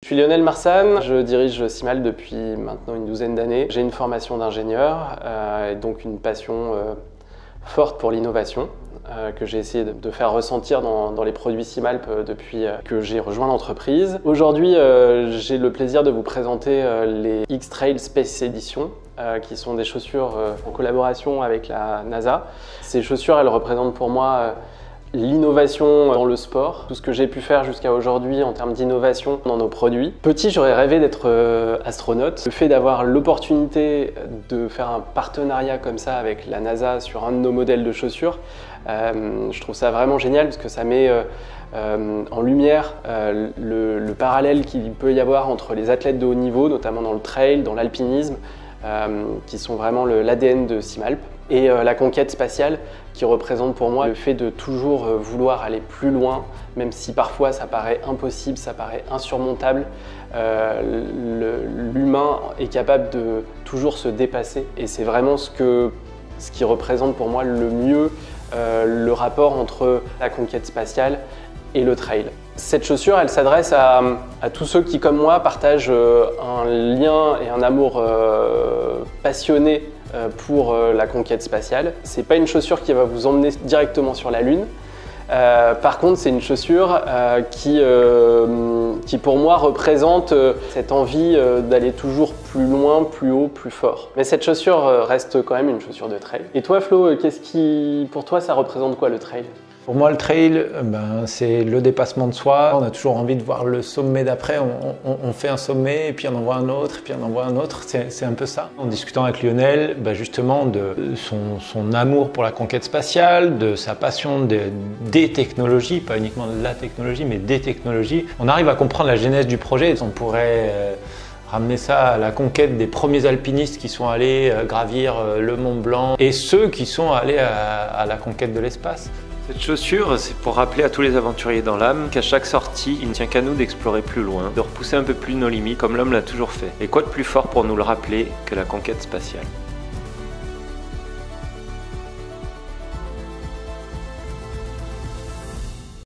Je suis Lionel Marsan, je dirige Simal depuis maintenant une douzaine d'années. J'ai une formation d'ingénieur et donc une passion forte pour l'innovation que j'ai essayé de faire ressentir dans les produits Simalp depuis que j'ai rejoint l'entreprise. Aujourd'hui, j'ai le plaisir de vous présenter les X-Trail Space Edition, qui sont des chaussures en collaboration avec la NASA. Ces chaussures, elles représentent pour moi l'innovation dans le sport, tout ce que j'ai pu faire jusqu'à aujourd'hui en termes d'innovation dans nos produits. Petit, j'aurais rêvé d'être astronaute. Le fait d'avoir l'opportunité de faire un partenariat comme ça avec la NASA sur un de nos modèles de chaussures, je trouve ça vraiment génial parce que ça met en lumière le parallèle qu'il peut y avoir entre les athlètes de haut niveau, notamment dans le trail, dans l'alpinisme, qui sont vraiment l'ADN de Simalp, et la conquête spatiale qui représente pour moi le fait de toujours vouloir aller plus loin, même si parfois ça paraît impossible, ça paraît insurmontable. L'humain est capable de toujours se dépasser et c'est vraiment ce qui représente pour moi le mieux le rapport entre la conquête spatiale et le trail. Cette chaussure, elle s'adresse à tous ceux qui, comme moi, partagent un lien et un amour passionné pour la conquête spatiale. C'est pas une chaussure qui va vous emmener directement sur la Lune. Par contre, c'est une chaussure qui pour moi représente cette envie d'aller toujours plus loin, plus haut, plus fort. Mais cette chaussure reste quand même une chaussure de trail. Et toi Flo, pour toi ça représente quoi le trail ? Pour moi, le trail, c'est le dépassement de soi. On a toujours envie de voir le sommet d'après. On fait un sommet, et puis on en voit un autre, et puis on en voit un autre. C'est un peu ça. En discutant avec Lionel, justement, de son amour pour la conquête spatiale, de sa passion des technologies, pas uniquement de la technologie, mais des technologies, on arrive à comprendre la genèse du projet. On pourrait ramener ça à la conquête des premiers alpinistes qui sont allés gravir le Mont Blanc et ceux qui sont allés à la conquête de l'espace. Cette chaussure, c'est pour rappeler à tous les aventuriers dans l'âme qu'à chaque sortie, il ne tient qu'à nous d'explorer plus loin, de repousser un peu plus nos limites comme l'homme l'a toujours fait. Et quoi de plus fort pour nous le rappeler que la conquête spatiale ?